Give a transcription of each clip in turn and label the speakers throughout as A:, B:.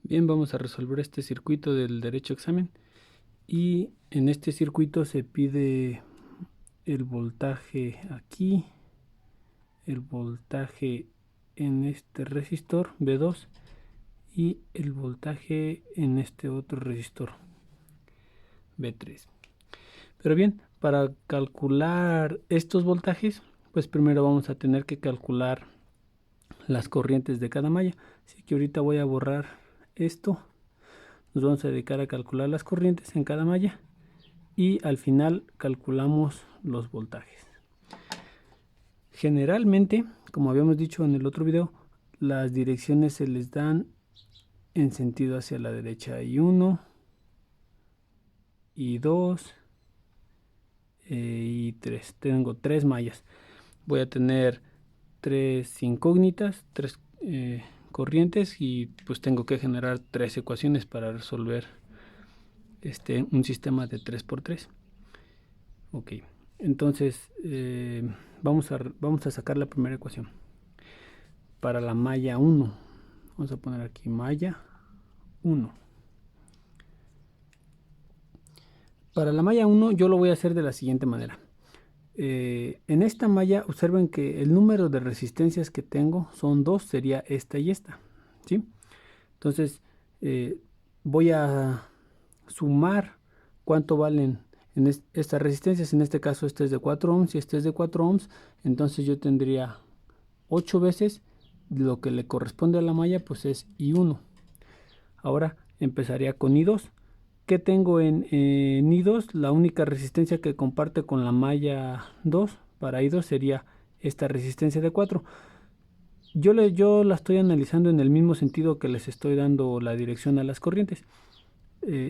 A: Bien, vamos a resolver este circuito del derecho examen y en este circuito se pide el voltaje aquí, el voltaje en este resistor B2 y el voltaje en este otro resistor B3. Pero bien, para calcular estos voltajes, pues primero vamos a tener que calcular las corrientes de cada malla. Así que ahorita voy a borrar esto. Nos vamos a dedicar a calcular las corrientes en cada malla y al final calculamos los voltajes. Generalmente, como habíamos dicho en el otro video, las direcciones se les dan en sentido hacia la derecha. Y 1 y 2 y 3. Tengo 3 mallas. Voy a tener 3 incógnitas, 3 corrientes y pues tengo que generar 3 ecuaciones para resolver un sistema de 3×3. Ok, entonces vamos a sacar la primera ecuación. Para la malla 1, vamos a poner aquí malla 1. Para la malla 1 yo lo voy a hacer de la siguiente manera. En esta malla observen que el número de resistencias que tengo son 2, sería esta y esta, ¿sí? Entonces voy a sumar cuánto valen en estas resistencias. En este caso este es de 4 ohms y este es de 4 ohms, entonces yo tendría 8 veces lo que le corresponde a la malla, pues es I1. Ahora empezaría con I2. ¿Qué tengo en I2? La única resistencia que comparte con la malla 2 para I2 sería esta resistencia de 4. Yo la estoy analizando en el mismo sentido que les estoy dando la dirección a las corrientes.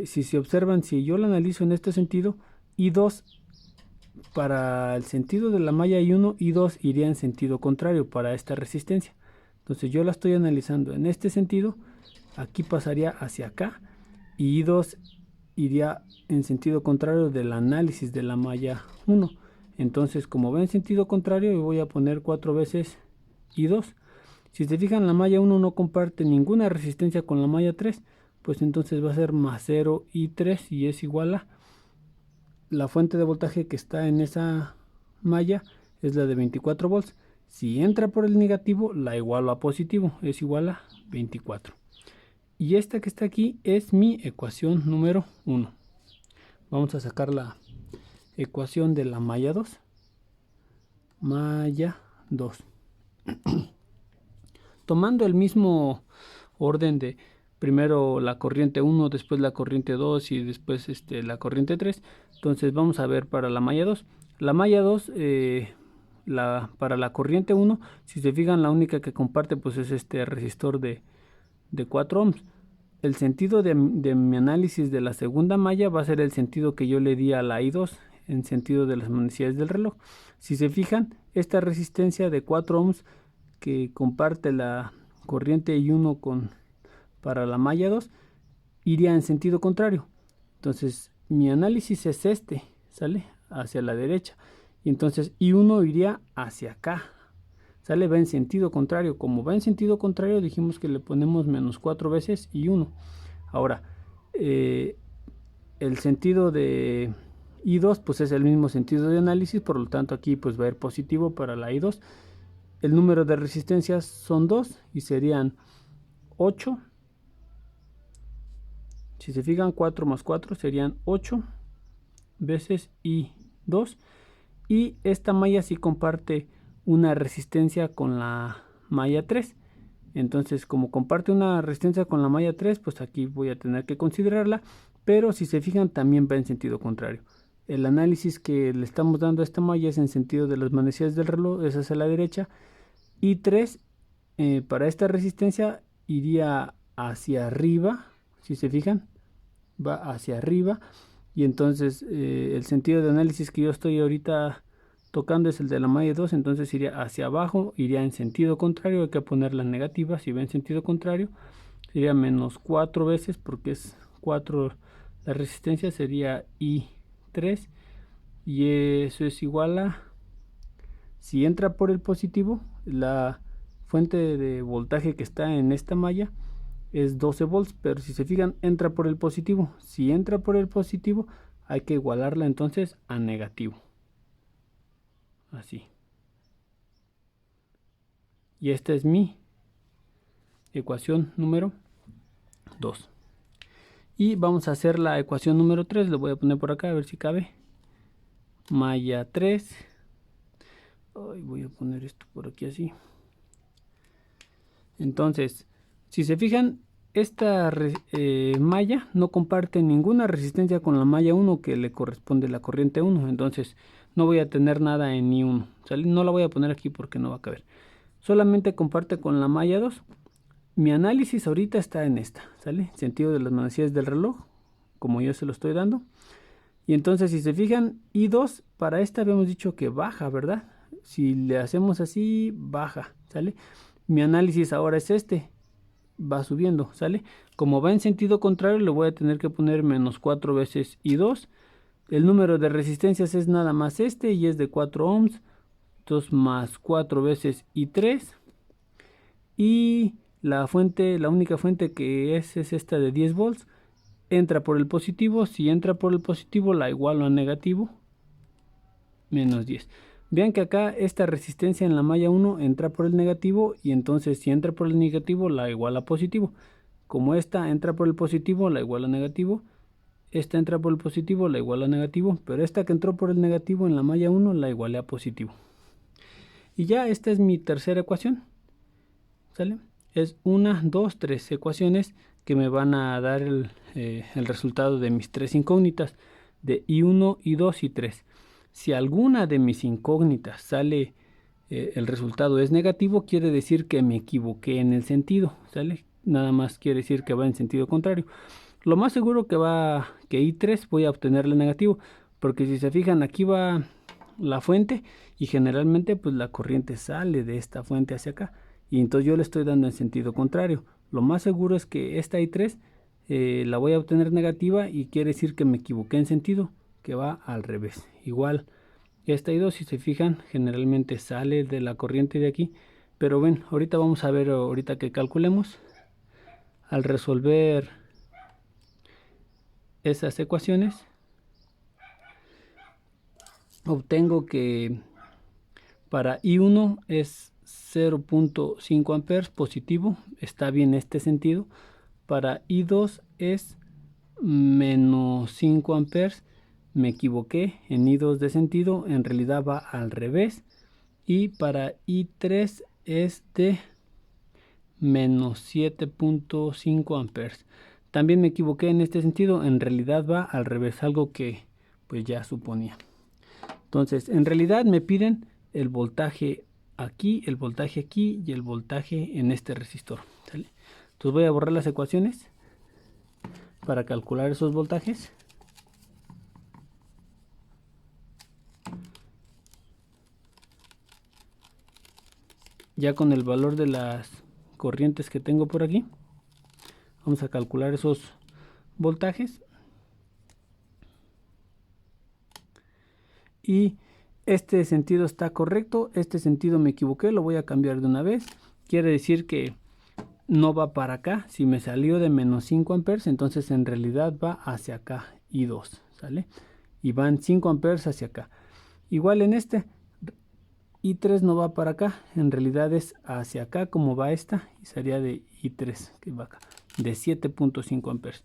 A: Si se observan, si yo la analizo en este sentido, I2 para el sentido de la malla I1, I2 iría en sentido contrario para esta resistencia. Entonces yo la estoy analizando en este sentido, aquí pasaría hacia acá y I2 iría en sentido contrario del análisis de la malla 1. Entonces, como va en sentido contrario, yo voy a poner 4 veces I2. Si se fijan, la malla 1 no comparte ninguna resistencia con la malla 3, pues entonces va a ser más 0 I3 y es igual a la fuente de voltaje que está en esa malla, es la de 24 volts. Si entra por el negativo, la igualo a positivo, es igual a 24. Y esta que está aquí es mi ecuación número 1. Vamos a sacar la ecuación de la malla 2. Malla 2. Tomando el mismo orden de primero la corriente 1, después la corriente 2 y después la corriente 3. Entonces vamos a ver para la malla 2. La malla 2, para la corriente 1, si se fijan, la única que comparte pues es este resistor de 4 ohms. El sentido de mi análisis de la segunda malla va a ser el sentido que yo le di a la I2 en sentido de las manecillas del reloj. Si se fijan, esta resistencia de 4 ohms que comparte la corriente I1 para la malla 2 iría en sentido contrario. Entonces mi análisis es este, ¿sale? Hacia la derecha. Y entonces I1 iría hacia acá, ¿sale? Va en sentido contrario. Como va en sentido contrario, dijimos que le ponemos menos 4 veces I1. Ahora, el sentido de I2 pues es el mismo sentido de análisis, por lo tanto aquí pues va a ir positivo para la I2. El número de resistencias son 2 y serían 8. Si se fijan, 4 más 4 serían 8 veces I2. Y esta malla sí comparte una resistencia con la malla 3. Entonces, como comparte una resistencia con la malla 3, pues aquí voy a tener que considerarla. Pero si se fijan, también va en sentido contrario. El análisis que le estamos dando a esta malla es en sentido de las manecillas del reloj, es hacia la derecha. Y 3 para esta resistencia iría hacia arriba, si se fijan, va hacia arriba. Y entonces el sentido de análisis que yo estoy ahorita tocando es el de la malla 2, entonces iría hacia abajo, iría en sentido contrario, hay que poner la negativa, si va en sentido contrario, sería menos 4 veces, porque es 4 la resistencia, sería I3, y eso es igual a, si entra por el positivo, la fuente de voltaje que está en esta malla es 12 volts, pero si se fijan entra por el positivo. Si entra por el positivo hay que igualarla entonces a negativo. Así. Y esta es mi ecuación número 2. Y vamos a hacer la ecuación número 3. Lo voy a poner por acá a ver si cabe. Malla 3. Voy a poner esto por aquí así. Entonces, si se fijan, esta malla no comparte ninguna resistencia con la malla 1 que le corresponde la corriente 1. Entonces, no voy a tener nada en I1. ¿Sale? No la voy a poner aquí porque no va a caber. Solamente comparte con la malla 2. Mi análisis ahorita está en esta, ¿sale? Sentido de las manecillas del reloj, como yo se lo estoy dando. Y entonces, si se fijan, I2 para esta habíamos dicho que baja, ¿verdad? Si le hacemos así, baja, ¿sale? Mi análisis ahora es este, va subiendo, ¿sale? Como va en sentido contrario, le voy a tener que poner menos 4 veces I2. El número de resistencias es nada más este y es de 4 ohms. Entonces, más 4 veces I3. Y la única fuente que es esta de 10 volts. Entra por el positivo. Si entra por el positivo, la igualo a negativo. Menos 10. Vean que acá esta resistencia en la malla 1 entra por el negativo. Y entonces si entra por el negativo, la iguala a positivo. Como esta entra por el positivo, la iguala a negativo. Esta entra por el positivo, la iguala a negativo. Pero esta que entró por el negativo en la malla 1, la igualé a positivo. Y ya esta es mi tercera ecuación. ¿Sale? Es 1, 2, 3 ecuaciones que me van a dar el resultado de mis tres incógnitas de I1, I2 y 3. Si alguna de mis incógnitas sale, el resultado es negativo, quiere decir que me equivoqué en el sentido, ¿sale? Nada más quiere decir que va en sentido contrario. Lo más seguro que I3 voy a obtenerle negativo, porque si se fijan aquí va la fuente y generalmente pues la corriente sale de esta fuente hacia acá. Y entonces yo le estoy dando en sentido contrario. Lo más seguro es que esta I3 la voy a obtener negativa y quiere decir que me equivoqué en sentido, que va al revés. Igual esta I2, si se fijan, generalmente sale de la corriente de aquí. Pero ven, ahorita vamos a ver, ahorita que calculemos, al resolver esas ecuaciones, obtengo que para I1 es 0.5 amperes positivo, está bien este sentido. Para I2 es menos 5 amperes, me equivoqué en I2 de sentido, en realidad va al revés. Y para I3 es de menos 7.5 amperes. También me equivoqué en este sentido, en realidad va al revés, algo que pues ya suponía. Entonces, en realidad me piden el voltaje aquí y el voltaje en este resistor, ¿sale? Entonces voy a borrar las ecuaciones para calcular esos voltajes. Ya con el valor de las corrientes que tengo por aquí, vamos a calcular esos voltajes. Y este sentido está correcto, este sentido me equivoqué, lo voy a cambiar de una vez. Quiere decir que no va para acá. Si me salió de menos 5 amperes, entonces en realidad va hacia acá, I2, ¿sale? Y van 5 amperes hacia acá. Igual en este, I3 no va para acá, en realidad es hacia acá como va esta, y sería de I3, que va acá, de 7.5 amperes.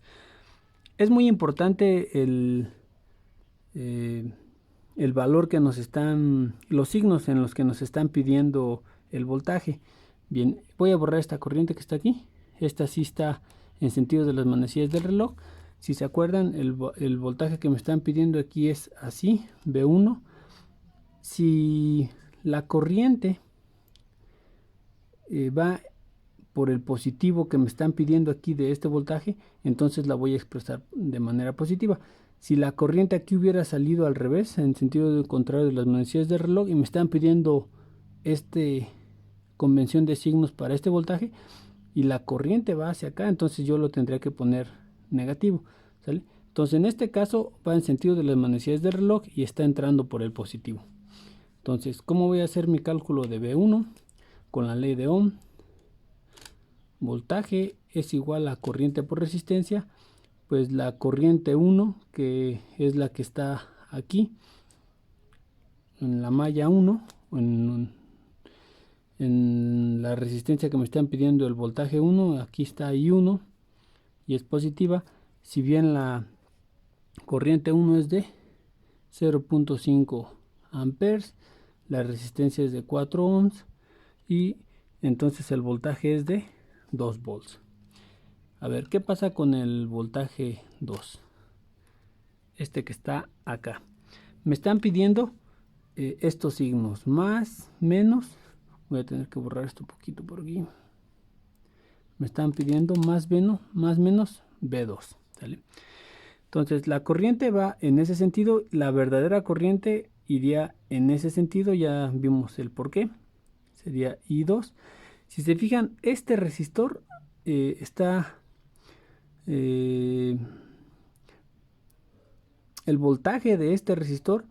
A: Es muy importante el valor que nos están, los signos en los que nos están pidiendo el voltaje. Bien, voy a borrar esta corriente que está aquí. Esta sí está en sentido de las manecillas del reloj. Si se acuerdan, el voltaje que me están pidiendo aquí es así, V1. Si la corriente va por el positivo que me están pidiendo aquí de este voltaje, entonces la voy a expresar de manera positiva. Si la corriente aquí hubiera salido al revés, en sentido contrario de las manecillas del reloj, y me están pidiendo convención de signos para este voltaje, y la corriente va hacia acá, entonces yo lo tendría que poner negativo, ¿sale? Entonces en este caso va en sentido de las manecillas del reloj y está entrando por el positivo. Entonces, ¿cómo voy a hacer mi cálculo de V1? Con la ley de Ohm. voltaje es igual a corriente por resistencia, pues la corriente 1, que es la que está aquí en la malla 1, en la resistencia que me están pidiendo el voltaje 1, aquí está I1 y es positiva. Si bien la corriente 1 es de 0.5 amperes, la resistencia es de 4 ohms y entonces el voltaje es de 2 volts. A ver, ¿qué pasa con el voltaje 2? Este que está acá. Me están pidiendo estos signos, más, menos. Voy a tener que borrar esto un poquito por aquí. Me están pidiendo más, menos B2. ¿Sale? Entonces la corriente va en ese sentido. La verdadera corriente iría en ese sentido. Ya vimos el por qué. Sería I2. Si se fijan, este resistor está... el voltaje de este resistor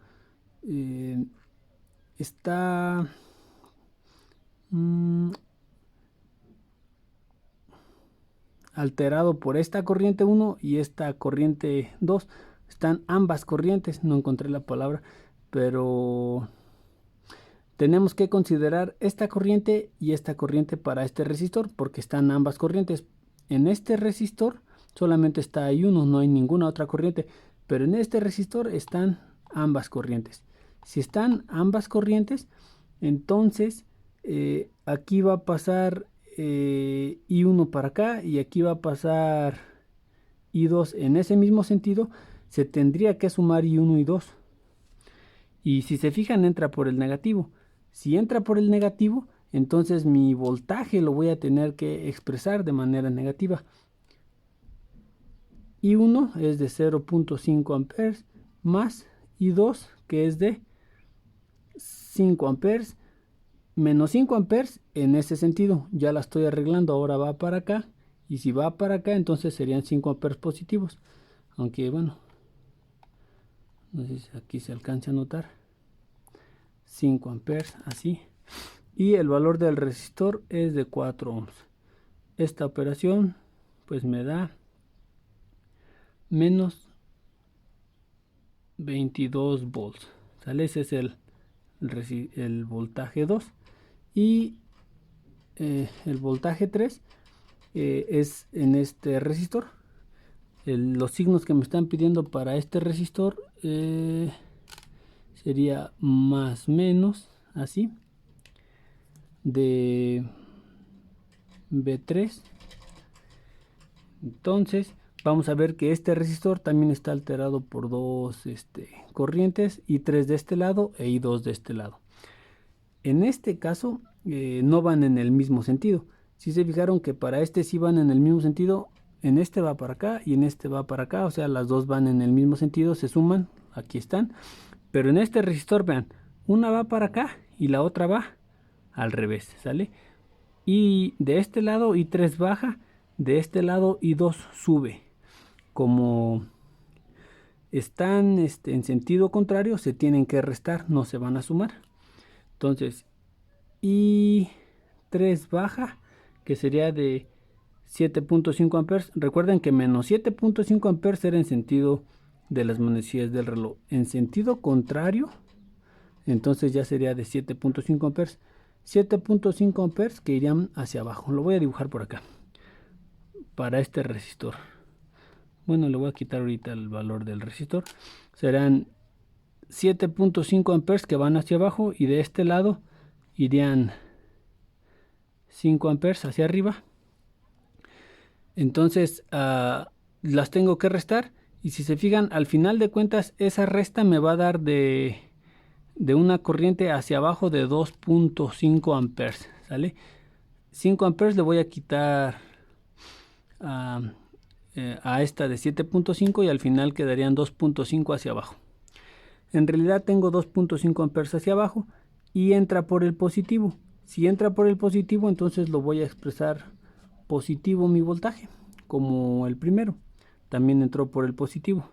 A: está alterado por esta corriente 1 y esta corriente 2. Están ambas corrientes, no encontré la palabra, pero tenemos que considerar esta corriente y esta corriente para este resistor, porque están ambas corrientes. En este resistor solamente está ahí uno, no hay ninguna otra corriente, pero en este resistor están ambas corrientes. Si están ambas corrientes, entonces aquí va a pasar I1 para acá y aquí va a pasar I2 en ese mismo sentido. Se tendría que sumar I1 y 2. Y si se fijan, entra por el negativo. Si entra por el negativo, entonces mi voltaje lo voy a tener que expresar de manera negativa. I1 es de 0.5 amperes más I2, que es de 5 amperes, menos 5 amperes en ese sentido. Ya la estoy arreglando, ahora va para acá. Y si va para acá, entonces serían 5 amperes positivos. Aunque bueno, no sé si aquí se alcanza a notar. 5 amperes, así. Y el valor del resistor es de 4 ohms. Esta operación pues me da menos 22 volts. ¿Sale? Ese es el voltaje 2. Y el voltaje 3 es en este resistor. Los signos que me están pidiendo para este resistor sería más menos, así, de B3. Entonces vamos a ver que este resistor también está alterado por dos corrientes, I3 de este lado e I2 de este lado. En este caso no van en el mismo sentido. Si se fijaron que para este sí van en el mismo sentido, en este va para acá y en este va para acá, o sea, las dos van en el mismo sentido, se suman, aquí están. Pero en este resistor, vean, una va para acá y la otra va al revés, ¿sale? Y de este lado I3 baja, de este lado I2 sube. Como están en sentido contrario, se tienen que restar, no se van a sumar. Entonces, I3 baja, que sería de 7.5 amperes. Recuerden que menos 7.5 amperes era en sentido de las manecillas del reloj. En sentido contrario, entonces ya sería de 7.5 amperes. 7.5 amperes que irían hacia abajo. Lo voy a dibujar por acá. Para este resistor. Bueno, le voy a quitar ahorita el valor del resistor. Serán 7.5 amperes que van hacia abajo y de este lado irían 5 amperes hacia arriba. Entonces las tengo que restar y si se fijan, al final de cuentas esa resta me va a dar de una corriente hacia abajo de 2.5 amperes, ¿sale? 5 amperes le voy a quitar a esta de 7.5 y al final quedarían 2.5 hacia abajo. En realidad tengo 2.5 amperes hacia abajo y entra por el positivo. Si entra por el positivo, entonces lo voy a expresar positivo mi voltaje, como el primero. También entró por el positivo.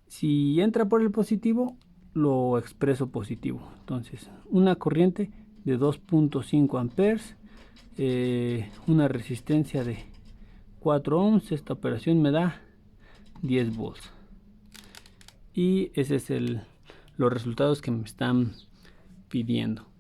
A: Si entra por el positivo, lo expreso positivo. Entonces, una corriente de 2.5 amperes una resistencia de 4 ohms. Esta operación me da 10 volts. Y ese es los resultados que me están pidiendo.